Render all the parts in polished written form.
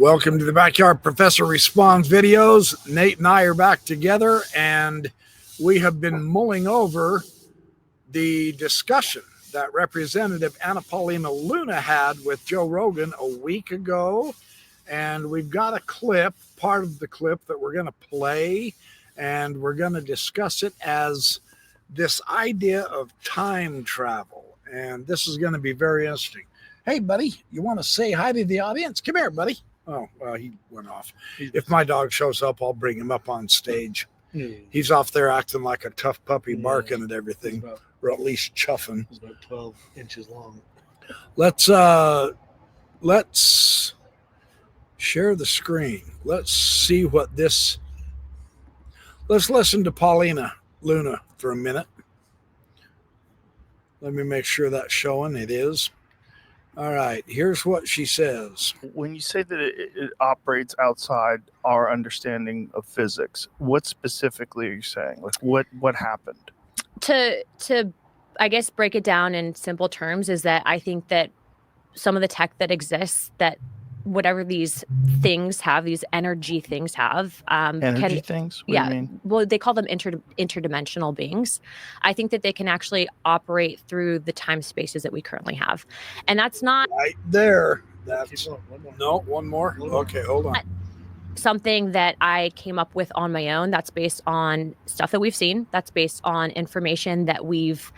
Welcome to the Backyard Professor Responds videos. Nate and I are back together, and we have been mulling over the discussion that Representative Anne Paulina Luna had with Joe Rogan a week ago. And we've got a clip, part of the clip that we're going to play, and we're going to discuss it as this idea of time travel. And this is going to be very interesting. Hey, buddy, you want to say hi to the audience? Come here, buddy. Oh, well, he went off. If my dog shows up, I'll bring him up on stage. He's off there acting like a tough puppy, barking at everything, or at least chuffing. He's about 12 inches long. Let's share the screen. Let's see what this. Let's listen to Paulina Luna for a minute. Let me make sure that's showing. It is. All right, here's what she says. When you say that it operates outside our understanding of physics, what specifically are you saying? Like what happened? To I guess break it down in simple terms is that I think that some of the tech that exists, that whatever these things have, these energy things have, energy things? What do you mean? Well, they call them interdimensional beings. I think that they can actually operate through the time spaces that we currently have, and that's not right there. That's one more. Okay, hold on. Something that I came up with on my own. That's based on stuff that we've seen. That's based on information that we've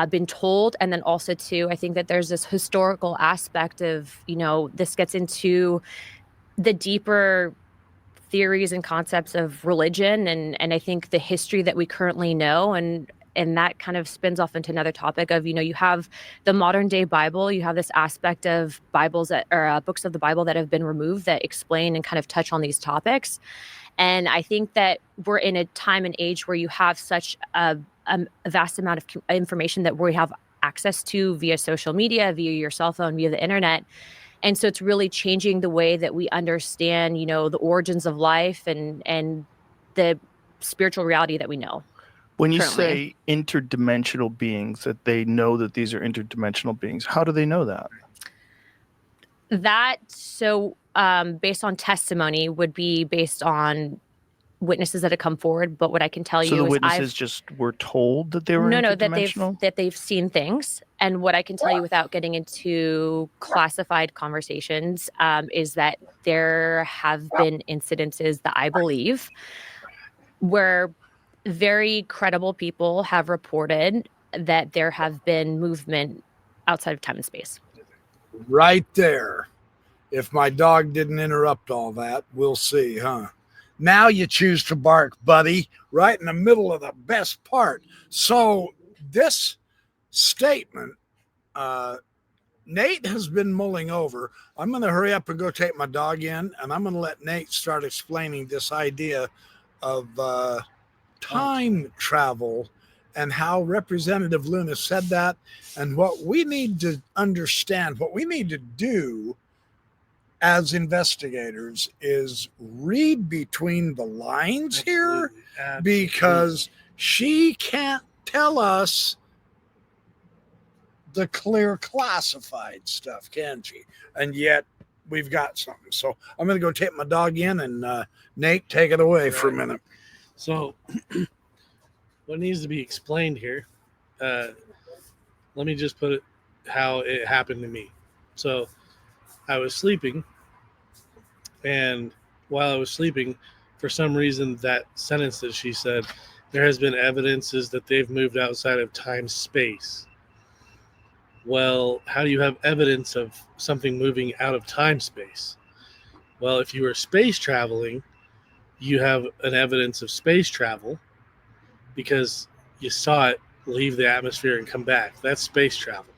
been told. And then also too, I think that there's this historical aspect of, this gets into the deeper theories and concepts of religion. And I think the history that we currently know, and that kind of spins off into another topic of, you have the modern day Bible, you have this aspect of Bibles that or books of the Bible that have been removed that explain and kind of touch on these topics. And I think that we're in a time and age where you have such a vast amount of information that we have access to via social media, via your cell phone, via the internet. And so it's really changing the way that we understand, the origins of life and the spiritual reality that we know. When you currently say interdimensional beings, that they know that these are interdimensional beings, how do they know that? Based on testimony would be based on witnesses that have come forward, but what I can tell you is the witnesses just were told that they were interdimensional? that they've seen things. And what I can tell you without getting into classified conversations is that there have been incidences that I believe where very credible people have reported that there have been movement outside of time and space. Right there. If my dog didn't interrupt all that, we'll see, huh? Now you choose to bark, buddy, right in the middle of the best part. So this statement, Nate has been mulling over. I'm going to hurry up and go take my dog in, and I'm going to let Nate start explaining this idea of time travel and how Representative Luna said that, and what we need to understand, what we need to do as investigators is read between the lines here. Absolutely. Because she can't tell us the clear classified stuff, can she? And yet we've got something. So I'm going to go take my dog in, and Nate, take it away for a minute. So what needs to be explained here, let me just put it how it happened to me. So I was sleeping, and while I was sleeping, for some reason, that sentence that she said, there has been evidences that they've moved outside of time-space. Well, how do you have evidence of something moving out of time-space? Well, if you were space traveling, you have an evidence of space travel because you saw it leave the atmosphere and come back. That's space travel.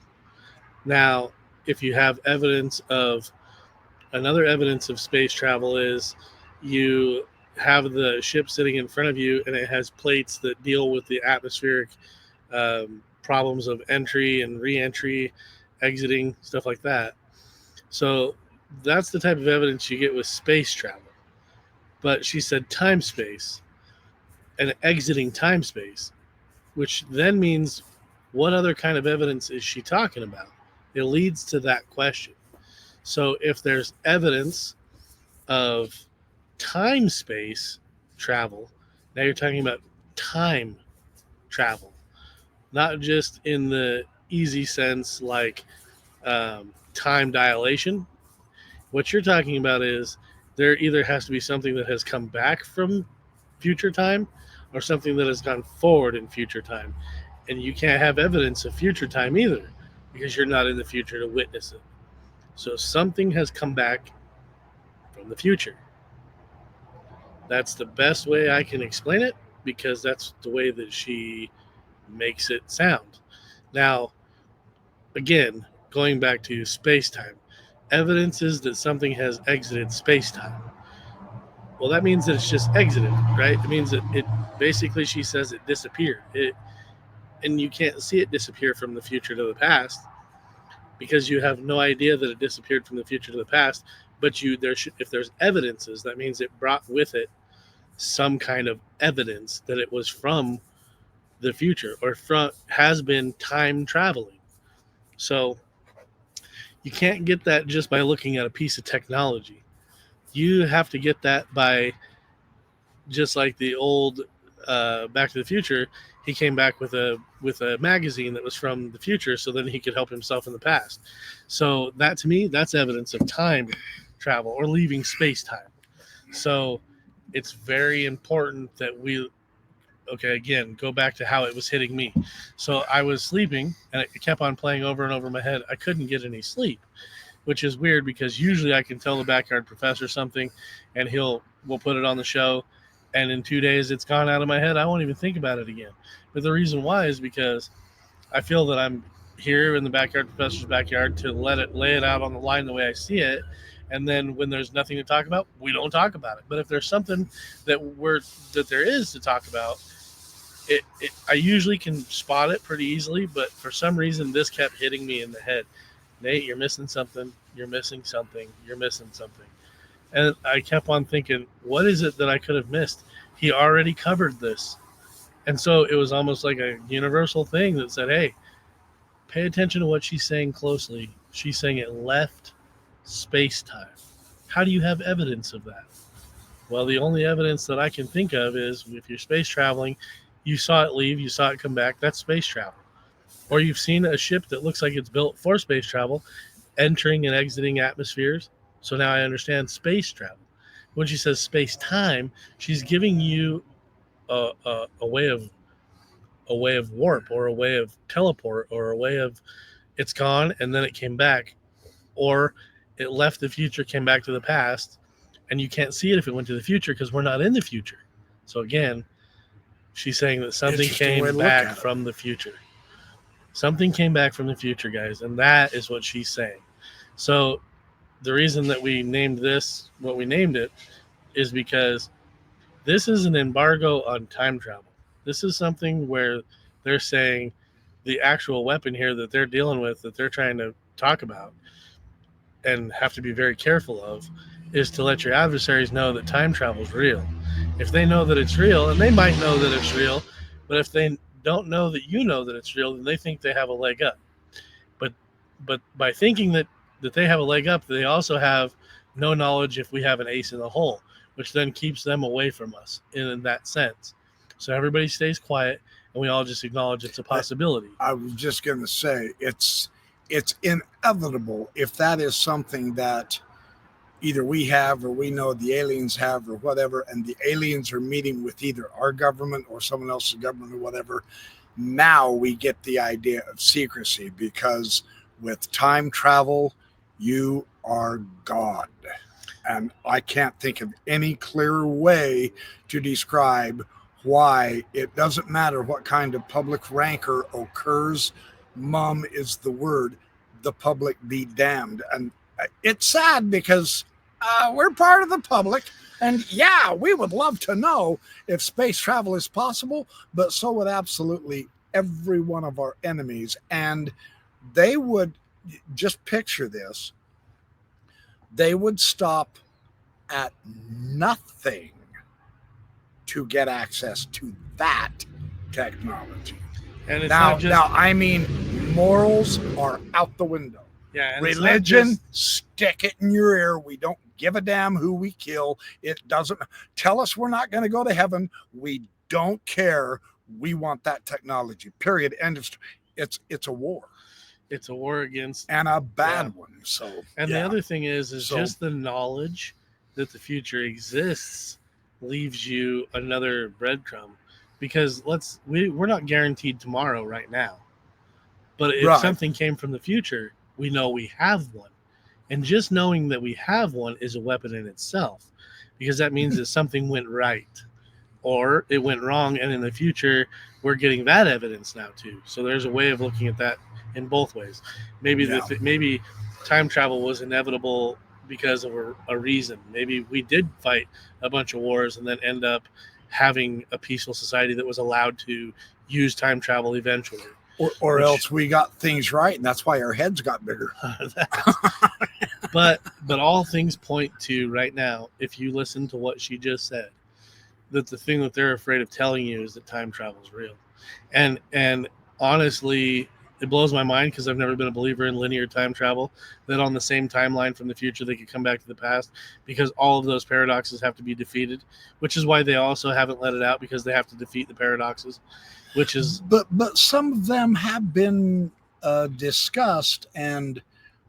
Now, if you have another evidence of space travel is you have the ship sitting in front of you and it has plates that deal with the atmospheric problems of entry and re-entry, exiting, stuff like that. So that's the type of evidence you get with space travel. But she said time space and exiting time space, which then means what other kind of evidence is she talking about? It leads to that question. So if there's evidence of time space travel. Now you're talking about time travel, not just in the easy sense like time dilation. What you're talking about is there either has to be something that has come back from future time or something that has gone forward in future time. And you can't have evidence of future time either because you're not in the future to witness it. So something has come back from the future. That's the best way I can explain it because that's the way that she makes it sound. Now, again, going back to space-time, evidence is that something has exited space-time. Well, that means that it's just exited, right? It means that it basically, she says it disappeared. And you can't see it disappear from the future to the past because you have no idea that it disappeared from the future to the past. But if there's evidences, that means it brought with it some kind of evidence that it was from the future or has been time traveling. So you can't get that just by looking at a piece of technology. You have to get that by just like the old Back to the Future. He came back with a magazine that was from the future, so then he could help himself in the past. So that to me, that's evidence of time travel or leaving space time. So it's very important that again, go back to how it was hitting me. So I was sleeping and it kept on playing over and over in my head. I couldn't get any sleep, which is weird because usually I can tell the backyard professor something and we'll put it on the show. And in 2 days, it's gone out of my head. I won't even think about it again. But the reason why is because I feel that I'm here in the backyard professor's backyard to lay it out on the line the way I see it. And then when there's nothing to talk about, we don't talk about it. But if there's something that there is to talk about, I usually can spot it pretty easily. But for some reason, this kept hitting me in the head. Nate, you're missing something. You're missing something. You're missing something. And I kept on thinking, what is it that I could have missed? He already covered this. And so it was almost like a universal thing that said, hey, pay attention to what she's saying closely. She's saying it left space-time. How do you have evidence of that? Well, the only evidence that I can think of is if you're space traveling, you saw it leave, you saw it come back, that's space travel. Or you've seen a ship that looks like it's built for space travel, entering and exiting atmospheres. So now I understand space travel. When she says space-time, she's giving you a way of warp or a way of teleport or a way of it's gone and then it came back, or it left the future, came back to the past, and you can't see it if it went to the future because we're not in the future. So again, she's saying that something came back from the future. Something came back from the future, guys, and that is what she's saying. So the reason that we named this what we named it is because this is an embargo on time travel. This is something where they're saying the actual weapon here that they're dealing with, that they're trying to talk about and have to be very careful of, is to let your adversaries know that time travel is real. If they know that it's real, and they might know that it's real, but if they don't know that you know that it's real, then they think they have a leg up. But by thinking that they have a leg up, they also have no knowledge if we have an ace in the hole, which then keeps them away from us in that sense. So everybody stays quiet, and we all just acknowledge it's a possibility. I was just going to say, it's inevitable if that is something that either we have or we know the aliens have or whatever, and the aliens are meeting with either our government or someone else's government or whatever. Now we get the idea of secrecy, because with time travel, you are God. And I can't think of any clearer way to describe why it doesn't matter what kind of public rancor occurs. Mum is the word. The public be damned. And it's sad because we're part of the public. And yeah, we would love to know if space travel is possible, but so would absolutely every one of our enemies. And they would, just picture this, they would stop at nothing to get access to that technology. And it's now, I mean, morals are out the window. Yeah, and it's not Religion, just- stick it in your ear. We don't give a damn who we kill. It doesn't tell us we're not going to go to heaven. We don't care. We want that technology. Period. End of story. It's a war. It's a war against, And a bad one. So and yeah. the other thing is So- just the knowledge that the future exists leaves you another breadcrumb, because we're not guaranteed tomorrow right now, but if Right. something came from the future, we know we have one, and just knowing that we have one is a weapon in itself, because that means that something went right or it went wrong, and in the future we're getting that evidence now too. So there's a way of looking at that in both ways. Maybe Yeah. maybe time travel was inevitable because of a reason. Maybe we did fight a bunch of wars and then end up having a peaceful society that was allowed to use time travel eventually. Or Which- else we got things right, and that's why our heads got bigger. but all things point to right now, if you listen to what she just said, that the thing that they're afraid of telling you is that time travel is real. And honestly, it blows my mind, because I've never been a believer in linear time travel, that on the same timeline from the future they could come back to the past, because all of those paradoxes have to be defeated, which is why they also haven't let it out, because they have to defeat the paradoxes, which is But some of them have been discussed and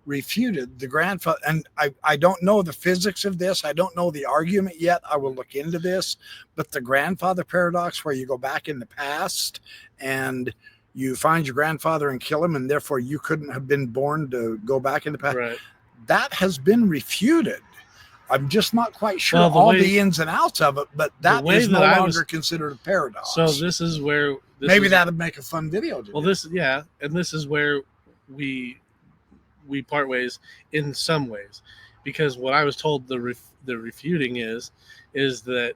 refuted. The grandfather, and I don't know the physics of this. I don't know the argument yet. I will look into this. But the grandfather paradox, where you go back in the past and you find your grandfather and kill him, and therefore you couldn't have been born to go back in the past. right. That has been refuted. I'm just not quite sure Well, the all way- the ins and outs of it, but that way is no that I longer was- considered a paradox. So this is where maybe that'd make a fun video. To Well, do. this is where we part ways in some ways, because what I was told the refuting is that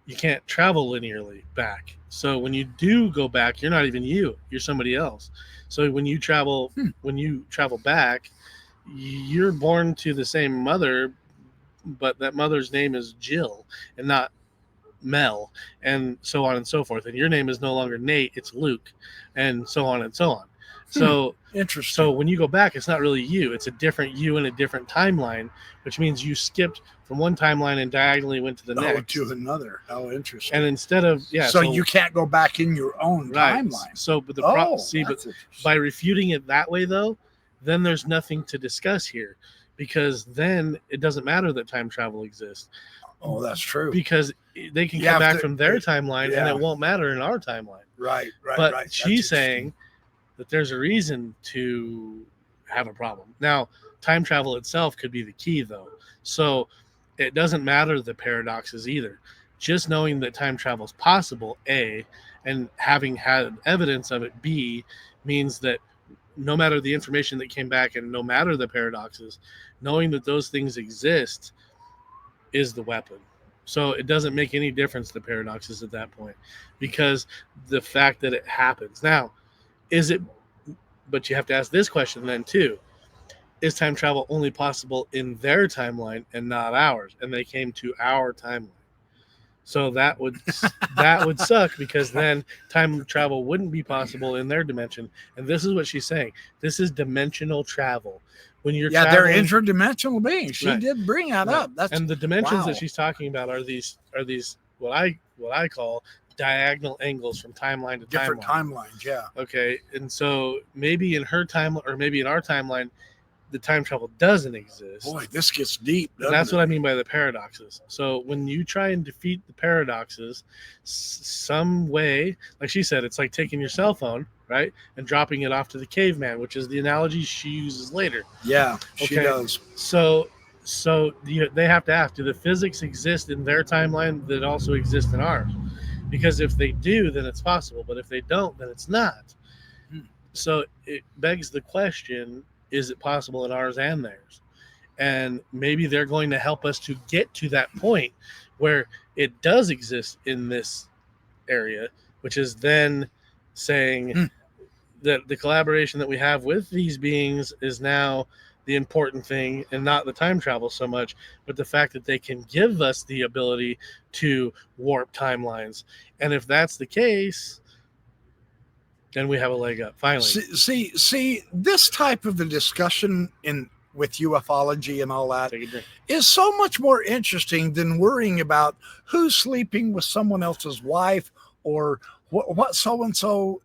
you can't travel linearly back. So when you do go back, you're not even you; you're somebody else. So when you travel back, you're born to the same mother, but that mother's name is Jill and not Mel, and so on and so forth. And your name is no longer Nate; it's Luke, and so on and so on. So. Interesting. So when you go back, it's not really you. It's a different you in a different timeline, which means you skipped from one timeline and diagonally went to the next. to another. Oh, interesting. And instead of so you can't go back in your own right. timeline. So, but That's but interesting. by refuting it that way, though, then there's nothing to discuss here, because then it doesn't matter that time travel exists. Oh, that's true. Because they can You come have back to- from their timeline, and yeah. it won't matter in our timeline. Right. But That's she's saying that there's a reason to have a problem. Now, time travel itself could be the key, though. So it doesn't matter the paradoxes either. Just knowing that time travel is possible, A, and having had evidence of it, B, means that no matter the information that came back and no matter the paradoxes, knowing that those things exist is the weapon. So it doesn't make any difference, the paradoxes at that point, because the fact that it happens. Now, is it, but you have to ask this question then too, is time travel only possible in their timeline and not ours? And they came to our timeline. So that would suck, because then time travel wouldn't be possible in their dimension. And this is what she's saying. This is dimensional travel. When you're they're traveling, interdimensional beings. She Right. did bring that Right. up. That's and the dimensions wow. that she's talking about are these what I call diagonal angles from timeline to different timeline. timelines. Yeah. Okay, and so maybe in her time, or maybe in our timeline, the time travel doesn't exist. Boy, this gets deep. And that's what I mean by the paradoxes. So when you try and defeat the paradoxes, some way, like she said, it's like taking your cell phone, right, and dropping it off to the caveman, which is the analogy she uses later. Yeah, she Okay. does. So they have to ask, do the physics exist in their timeline that also exist in ours? Because if they do, then it's possible. But if they don't, then it's not. So it begs the question, is it possible in ours and theirs? And maybe they're going to help us to get to that point where it does exist in this area, which is then saying that the collaboration that we have with these beings is now the important thing, and not the time travel so much, but the fact that they can give us the ability to warp timelines. And if that's the case, Then we have a leg up. Finally. See, this type of a discussion with ufology and all that Take a drink. is so much more interesting than worrying about who's sleeping with someone else's wife or what so-and-so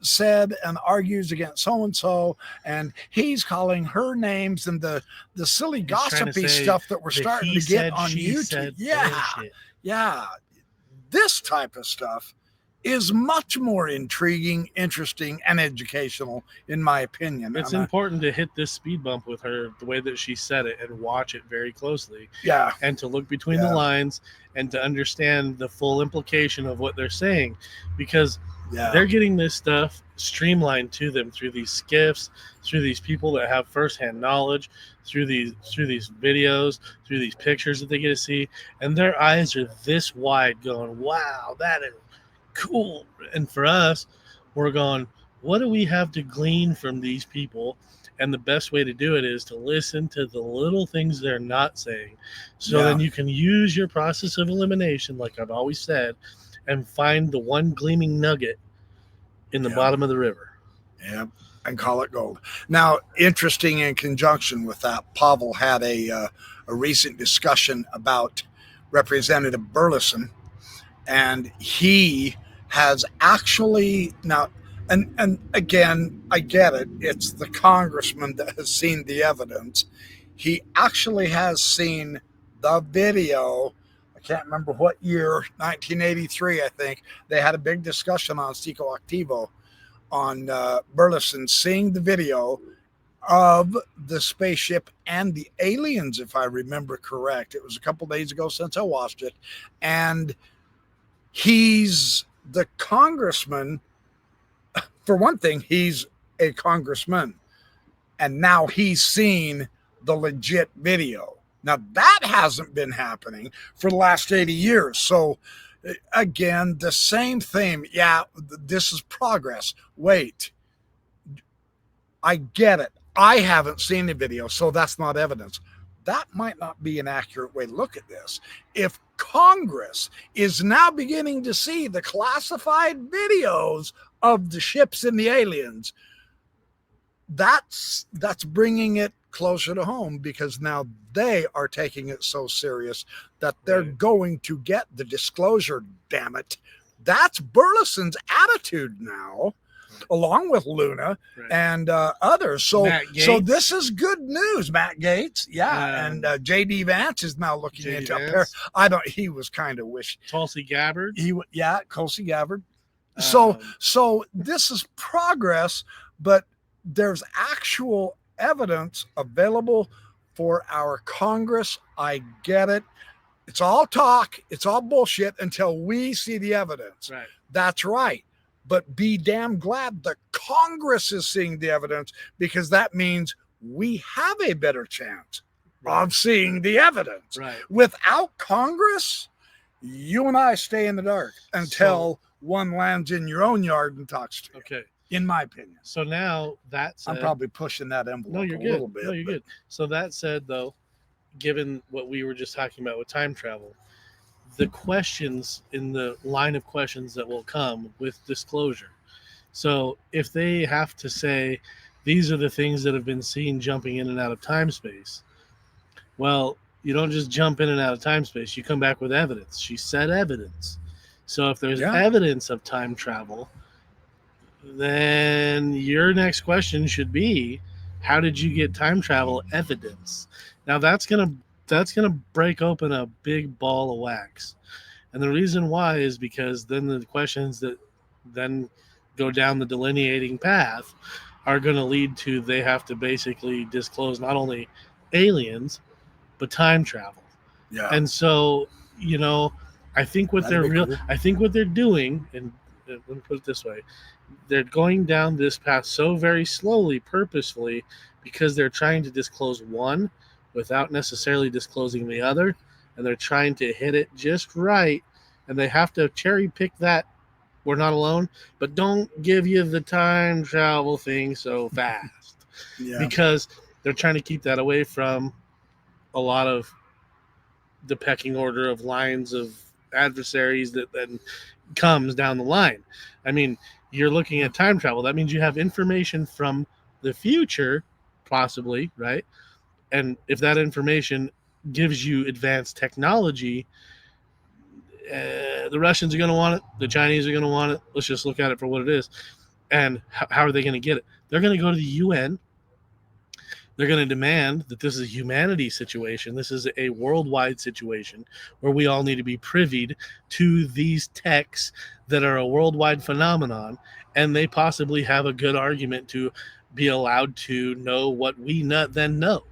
said and argues against so-and-so, and he's calling her names and the silly gossipy stuff that we're starting to get on YouTube. Yeah. This type of stuff is much more intriguing, interesting, and educational, in my opinion. It's important to hit this speed bump with her the way that she said it and watch it very closely. Yeah. And to look between the lines and to understand the full implication of what they're saying, because they're getting this stuff streamlined to them through these skiffs, through these people that have firsthand knowledge, through these videos, through these pictures that they get to see, and their eyes are this wide going, wow, that is cool. And for us, we're going, what do we have to glean from these people? And the best way to do it is to listen to the little things they're not saying. So then you can use your process of elimination, like I've always said, and find the one gleaming nugget in the bottom of the river. Yeah, and call it gold. Now, interesting in conjunction with that, Pavel had a recent discussion about Representative Burleson, and he has actually now, and again, I get it. It's the congressman that has seen the evidence. He actually has seen the video. I can't remember what year, 1983, I think. They had a big discussion on Psychoactivo on Burleson seeing the video of the spaceship and the aliens, if I remember correct. It was a couple days ago since I watched it. And he's the congressman. For one thing, he's a congressman. And now he's seen the legit video. Now, that hasn't been happening for the last 80 years. So, again, the same thing. Yeah, this is progress. Wait, I get it. I haven't seen the video, so that's not evidence. That might not be an accurate way to look at this. If Congress is now beginning to see the classified videos of the ships and the aliens, that's bringing it closer to home, because now they are taking it so serious that they're going to get the disclosure. Damn it. That's Burleson's attitude now, along with Luna and others. So this is good news. Matt Gaetz, and J.D. Vance is now looking into it. He was kind of Tulsi Gabbard. Tulsi Gabbard. So this is progress, but there's actual evidence available for our Congress. I get it. It's all talk. It's all bullshit until we see the evidence. Right. That's right. But be damn glad the Congress is seeing the evidence, because that means we have a better chance of seeing the evidence. Right. Without Congress, you and I stay in the dark until one lands in your own yard and talks to you. Okay. In my opinion. So now that said, I'm probably pushing that envelope a little bit. No, you're good. So that said, though, given what we were just talking about with time travel, the questions in the line of questions that will come with disclosure. So if they have to say, these are the things that have been seen jumping in and out of time space, well, you don't just jump in and out of time space. You come back with evidence. She said evidence. So if there's evidence of time travel, then your next question should be, how did you get time travel evidence? Now that's gonna break open a big ball of wax. And the reason why is because then the questions that then go down the delineating path are going to lead to, they have to basically disclose not only aliens but time travel. Yeah. And so, I think what they're doing, and let me put it this way, they're going down this path so very slowly, purposefully, because they're trying to disclose one without necessarily disclosing the other, and they're trying to hit it just right, and they have to cherry pick that we're not alone, but don't give you the time travel thing so fast. Because they're trying to keep that away from a lot of the pecking order of lines of adversaries that then comes down the line. I mean, you're looking at time travel. That means you have information from the future, possibly, right? And if that information gives you advanced technology, the Russians are going to want it. The Chinese are going to want it. Let's just look at it for what it is. And how are they going to get it? They're going to go to the UN. They're going to demand that this is a humanity situation. This is a worldwide situation where we all need to be privy to these techs that are a worldwide phenomenon, and they possibly have a good argument to be allowed to know what we then know.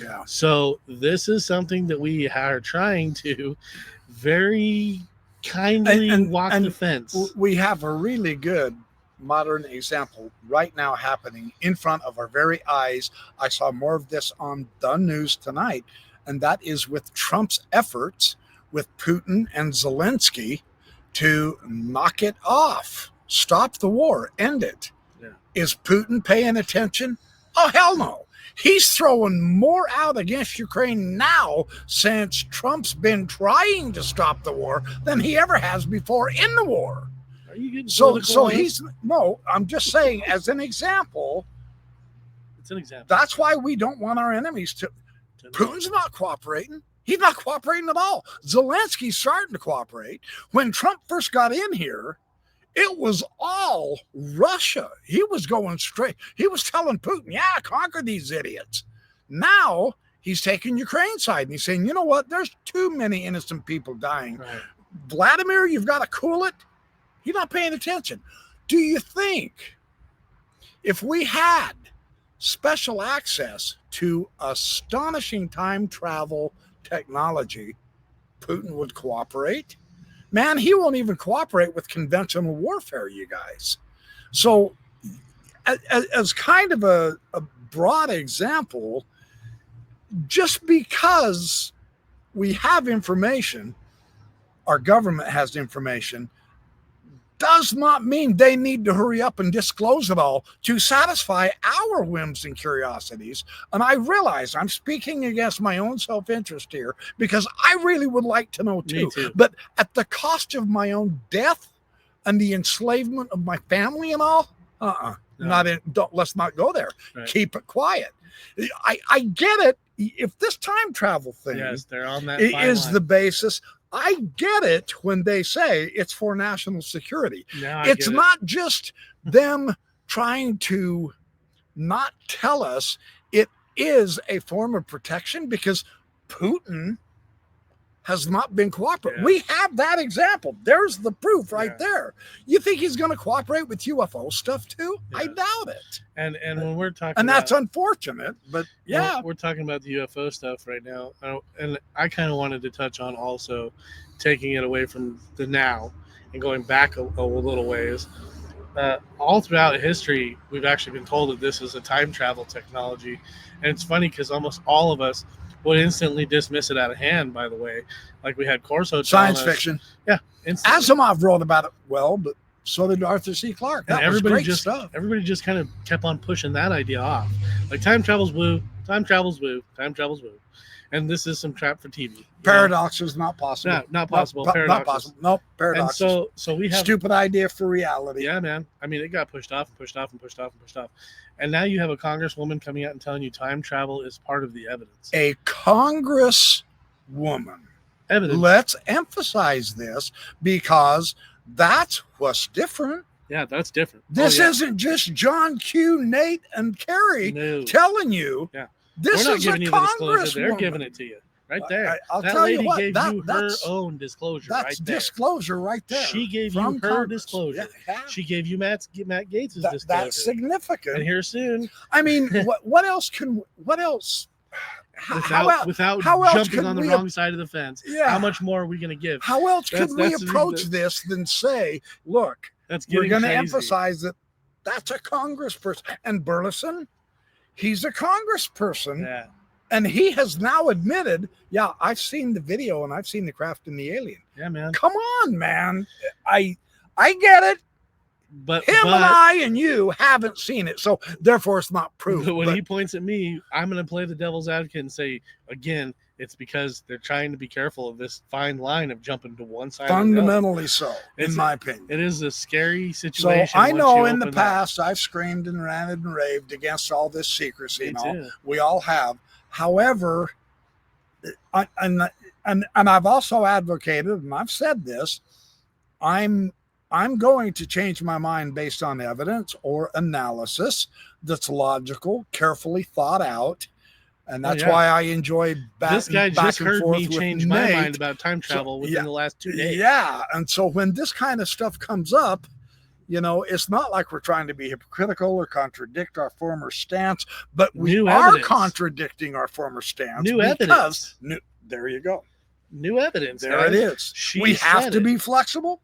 Yeah. So this is something that we are trying to very kindly walk the fence. We have a really good modern example right now happening in front of our very eyes. I saw more of this on the news tonight, and that is with Trump's efforts with Putin and Zelensky to knock it off, stop the war, end it. Yeah. Is Putin paying attention? Oh, hell no. He's throwing more out against Ukraine now since Trump's been trying to stop the war than he ever has before in the war. Are you getting So he's no, I'm just saying as an example. It's an example. That's why we don't want our enemies to. Putin's not cooperating. He's not cooperating at all. Zelensky's starting to cooperate. When Trump first got in here, it was all Russia. He was going straight. He was telling Putin, yeah, conquer these idiots. Now he's taking Ukraine's side and he's saying, you know what? There's too many innocent people dying. Right. Vladimir, you've got to cool it. He's not paying attention. Do you think if we had special access to astonishing time travel technology, Putin would cooperate? Man, he won't even cooperate with conventional warfare, you guys. So as kind of a broad example, just because we have information, our government has information, does not mean they need to hurry up and disclose it all to satisfy our whims and curiosities. And I realize I'm speaking against my own self-interest here because I really would like to know too. But at the cost of my own death and the enslavement of my family and all, let's not go there. Right. Keep it quiet. I get it. If this time travel thing they're on that is the basis, I get it when they say it's for national security. It's not just them trying to not tell us. It is a form of protection because Putin has not been cooperating. Yeah. We have that example. There's the proof right there. You think he's going to cooperate with UFO stuff too? Yeah. I doubt it. And when we're talking, and that's unfortunate, but we're talking about the UFO stuff right now. And I kind of wanted to touch on also taking it away from the now and going back a little ways. All throughout history, we've actually been told that this is a time travel technology. And it's funny because almost all of us would instantly dismiss it out of hand, by the way. Like we had Corso. Science fiction. Yeah. Instantly. Asimov wrote about it well, but so did Arthur C. Clarke. That was great stuff. Everybody just kind of kept on pushing that idea off. Like time travel's woo, time travel's woo, time travel's woo. And this is some trap for TV. Paradoxes, not possible. Yeah, not possible. Not possible. Nope, paradoxes. And so we have stupid idea for reality. Yeah, man. I mean, it got pushed off and pushed off and pushed off and pushed off. And now you have a congresswoman coming out and telling you time travel is part of the evidence. A congresswoman. Evidence. Let's emphasize this because that's what's different. Yeah, that's different. This isn't just John Q, Nate, and Carrie telling you. Yeah. This We're not is giving a you the disclosure. They're congresswoman. giving it to you right there. I'll that tell lady you what, gave you her own disclosure right there. That's disclosure right there. She gave you her disclosure. Yeah. She gave you Matt Gates' disclosure. That's significant. And here soon. I mean, what else? Without jumping on the wrong side of the fence, how much more are we going to give? How else could we approach this than say, look, we're going to emphasize that that's a congressperson. And Burleson, he's a congressperson. Yeah. And he has now admitted, I've seen the video and I've seen the craft and the alien. Yeah, man. Come on, man. I get it. But him and I and you haven't seen it, so therefore it's not proof. But when But he points at me, I'm going to play the devil's advocate and say, again, it's because they're trying to be careful of this fine line of jumping to one side. fundamentally so, It's in my opinion. It is a scary So situation. I once know you in the open that. past I've screamed and ranted and raved against all this secrecy Me and all. too. We all have. However, and I've also advocated, and I've said this, I'm going to change my mind based on evidence or analysis that's logical, carefully thought out. And that's why I enjoy this guy just heard me change my mind about time travel within the last 2 days. Yeah. And so when this kind of stuff comes up, you know, it's not like we're trying to be hypocritical or contradict our former stance, but we are contradicting our former stance. New evidence. There you go. New evidence. There it is. We have to be flexible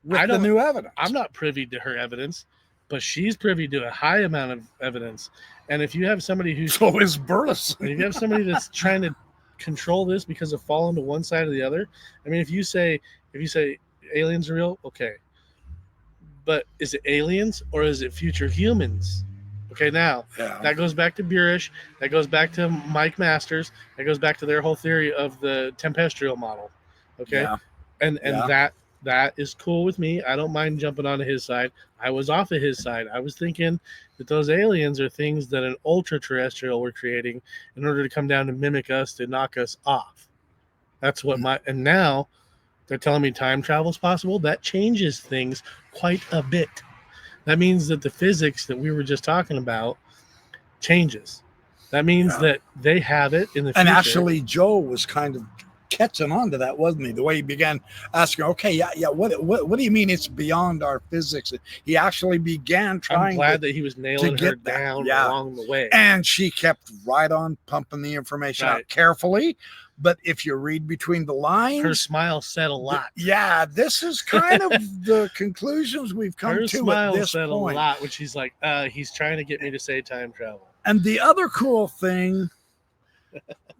with the new evidence. I'm not privy to her evidence, but she's privy to a high amount of evidence. And if you have somebody who's so is Burleson, if you have somebody that's trying to control this because of falling to one side or the other, I mean, if you say aliens are real, okay, but is it aliens or is it future humans? Okay, now that goes back to Burish, that goes back to Mike Masters, that goes back to their whole theory of the tempestrial model. Okay, and that is cool with me. I don't mind jumping onto his side. I was off of his side. I was thinking that those aliens are things that an ultra-terrestrial were creating in order to come down and mimic us to knock us off. That's what and now they're telling me time travel is possible. That changes things quite a bit. That means that the physics that we were just talking about changes. That means that they have it in the future. And actually, Joe was kind of catching on to that, wasn't he? The way he began asking, okay, what do you mean it's beyond our physics? He actually began trying. I'm glad that he was nailing her down along the way. And she kept right on pumping the information out carefully. But if you read between the lines, her smile said a lot. This is kind of the conclusions we've come to at this point. Her smile said a lot when she's like, he's trying to get me to say time travel. And the other cool thing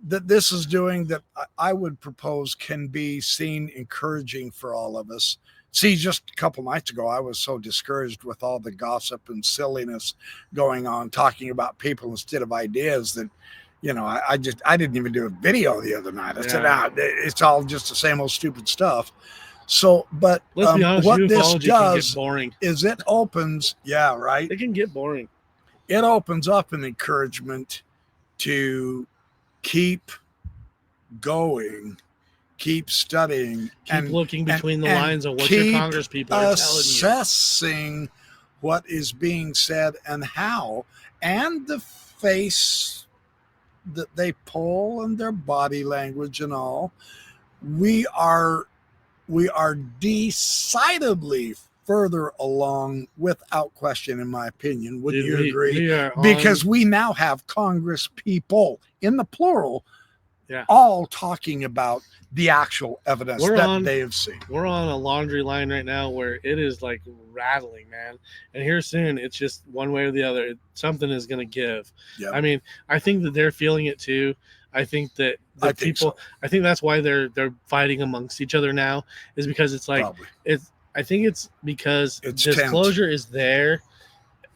that this is doing that I would propose can be seen encouraging for all of us. See, just a couple nights ago, I was so discouraged with all the gossip and silliness going on, talking about people instead of ideas that, you know, I didn't even do a video the other night. I said, it's all just the same old stupid stuff. So, but let's be honest, what this does can get boring. Is it opens, right? It can get boring. It opens up an encouragement to keep going, keep studying, keep looking between the lines of what your Congress people are telling you. Assessing what is being said and how, and the face that they pull and their body language and all. We are decidedly further along, without question, in my opinion. Would you agree? Because we now have Congress people, in the plural, all talking about the actual evidence they have seen. We're on a laundry line right now where it is like rattling, man. And here soon, it's just one way or the other. Something is going to give. Yep. I mean, I think that they're feeling it too. I think that I think that's why they're fighting amongst each other now, is because it's like I think it's because disclosure is there,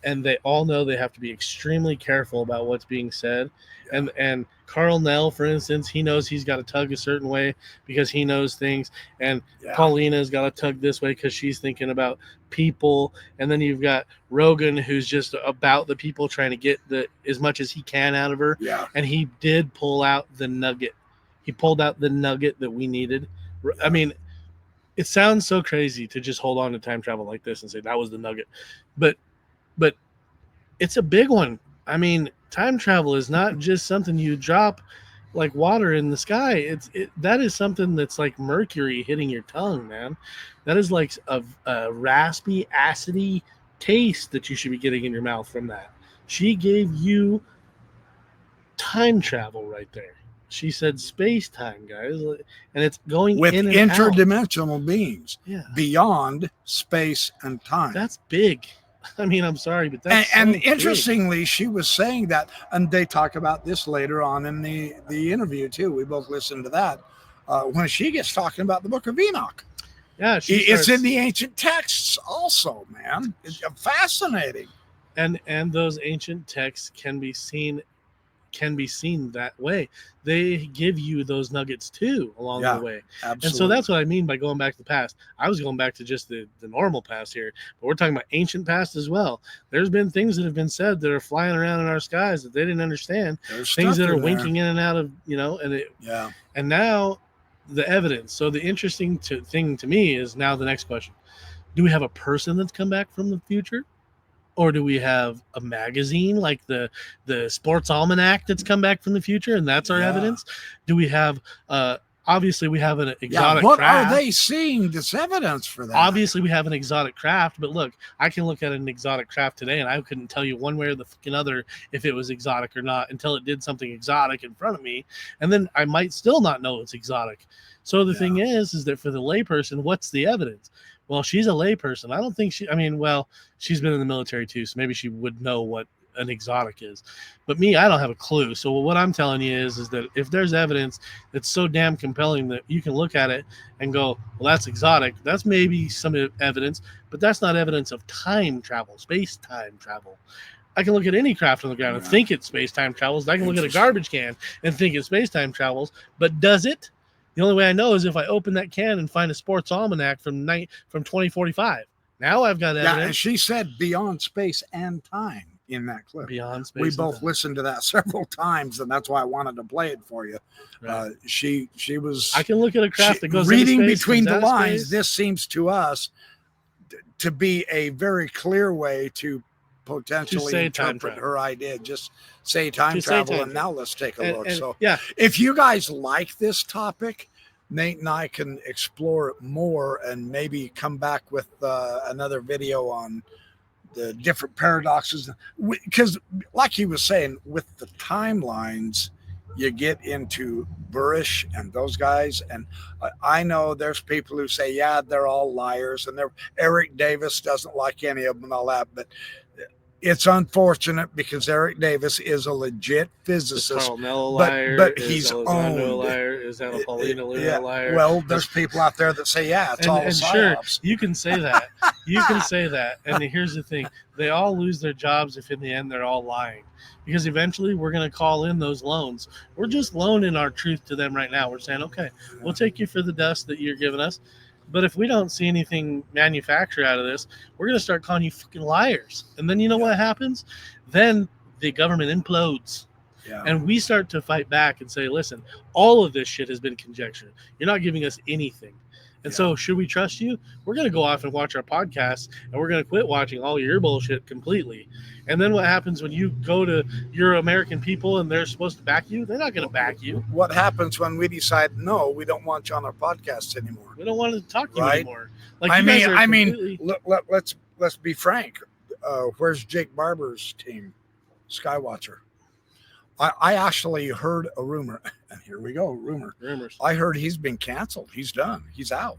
and they all know they have to be extremely careful about what's being said. Yeah. And Carl Nell, for instance, he knows he's got to tug a certain way because he knows things. And Paulina's got to tug this way because she's thinking about people. And then you've got Rogan, who's just about the people, trying to get as much as he can out of her. Yeah. And he did pull out the nugget. He pulled out the nugget that we needed. I mean, it sounds so crazy to just hold on to time travel like this and say that was the nugget. But it's a big one. I mean, time travel is not just something you drop like water in the sky. That is something that's like mercury hitting your tongue, man. That is like a raspy, acidy taste that you should be getting in your mouth from that. She gave you time travel right there. She said space time, guys, and it's going with in and interdimensional beings beyond space and time. That's big. I mean, I'm sorry, but that's and interestingly, she was saying that, and they talk about this later on in the interview too. We both listened to that when she gets talking about the Book of Enoch. Yeah, It's in the ancient texts also, man. It's fascinating. And those ancient texts can be seen that way. They give you those nuggets too along the way. Absolutely. And so that's what I mean by going back to the past. I was going back to just the normal past here, but we're talking about ancient past as well. There's been things that have been said that are flying around in our skies that they didn't understand. There's things that are in winking in and out of, and now the evidence. So the interesting thing to me is now the next question. Do we have a person that's come back from the future? Or do we have a magazine like the Sports Almanac that's come back from the future, and that's our evidence? Do we have obviously we have an exotic what craft. Are they seeing this evidence for that? Obviously we have an exotic craft, but look, I can look at an exotic craft today and I couldn't tell you one way or the fucking other if it was exotic or not until it did something exotic in front of me, and then I might still not know it's exotic. So the thing is that for the layperson, what's the evidence? Well, she's a layperson. I don't think she's been in the military too, so maybe she would know what an exotic is. But me, I don't have a clue. So what I'm telling you is that if there's evidence that's so damn compelling that you can look at it and go, well, that's exotic, that's maybe some evidence, but that's not evidence of time travel, space-time travel. I can look at any craft on the ground and think it's space-time travels. I can look at a garbage can and think it's space-time travels, but does it? The only way I know is if I open that can and find a Sports Almanac from 2045. Now I've got evidence. Yeah, and she said beyond space and time in that clip. Beyond space. We both listened to that several times, and that's why I wanted to play it for you. Right. She was. I can look at a craft that goes reading into space, between the lines. This seems to us to be a very clear way to potentially interpret her idea. Just say time travel, and now let's take a look. So if you guys like this topic, Nate and I can explore it more and maybe come back with another video on the different paradoxes, because like he was saying, with the timelines you get into Burish and those guys, and I know there's people who say they're all liars, and Eric Davis doesn't like any of them and all that, but it's unfortunate because Eric Davis is a legit physicist. But he's owned. A liar? Is Anne Paulina Luna a liar? Well, there's people out there that say, it's all psyops. Sure, you can say that. You can say that. And here's the thing. They all lose their jobs if in the end they're all lying. Because eventually we're going to call in those loans. We're just loaning our truth to them right now. We're saying, okay, we'll take you for the dust that you're giving us. But if we don't see anything manufactured out of this, we're going to start calling you fucking liars. And then you know what happens? Then the government implodes. Yeah. And we start to fight back and say, listen, all of this shit has been conjecture. You're not giving us anything. And so should we trust you? We're going to go off and watch our podcasts, and we're going to quit watching all your bullshit completely. And then what happens when you go to your American people and they're supposed to back you? They're not going to back you. What happens when we decide, no, we don't want you on our podcasts anymore? We don't want to talk to you anymore. Like let's be frank. Where's Jake Barber's team, Skywatcher? I actually heard a rumor, and here we go, rumors. I heard he's been canceled. He's done. He's out.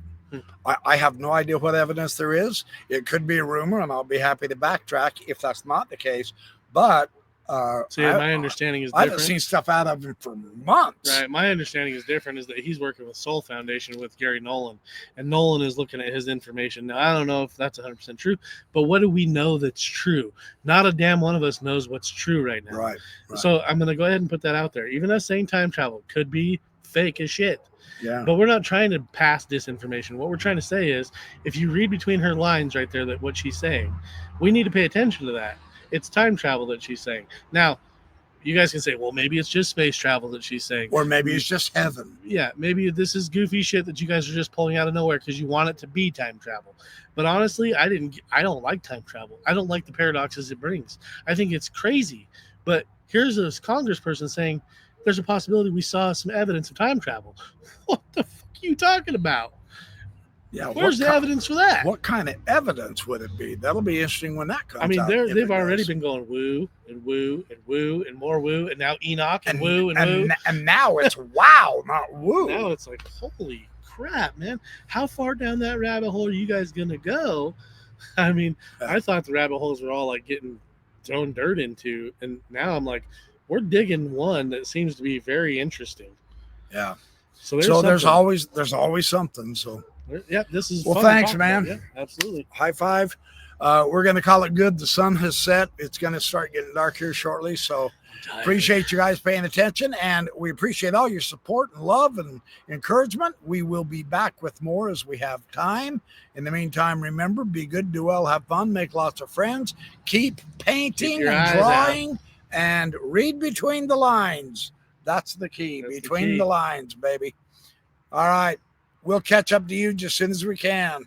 I have no idea what evidence there is. It could be a rumor, and I'll be happy to backtrack if that's not the case. But my understanding is different. I haven't seen stuff out of him for months. Right. My understanding is different, is that he's working with Soul Foundation with Gary Nolan, and Nolan is looking at his information. Now, I don't know if that's 100% true, but what do we know that's true? Not a damn one of us knows what's true right now. Right. So I'm going to go ahead and put that out there. Even us saying time travel could be fake as shit. Yeah. But we're not trying to pass disinformation. What we're trying to say is, if you read between her lines right there, that what she's saying, we need to pay attention to that. It's time travel that she's saying. Now, you guys can say, well, maybe it's just space travel that she's saying. Or maybe it's just heaven. Yeah, maybe this is goofy shit that you guys are just pulling out of nowhere because you want it to be time travel. But honestly, I don't like time travel. I don't like the paradoxes it brings. I think it's crazy. But here's a congressperson saying there's a possibility we saw some evidence of time travel. What the fuck are you talking about? Yeah, where's the evidence for that? What kind of evidence would it be? That'll be interesting when that comes out. They've already been going woo and woo and woo and more woo, and now Enoch and woo and woo. And now it's wow, not woo. Now it's like, holy crap, man. How far down that rabbit hole are you guys going to go? I mean, I thought the rabbit holes were all like getting thrown dirt into, and now I'm like, we're digging one that seems to be very interesting. Yeah. So there's always something. So Yeah, this is Well, fun to thanks, talk man. about. Yeah, absolutely. High five. We're going to call it good. The sun has set. It's going to start getting dark here shortly. So appreciate you guys paying attention, and we appreciate all your support and love and encouragement. We will be back with more as we have time. In the meantime, remember, be good, do well, have fun, make lots of friends, keep painting your and eyes drawing, and read between the lines. That's the key. That's the between key. the lines, baby. All right. We'll catch up to you just as soon as we can.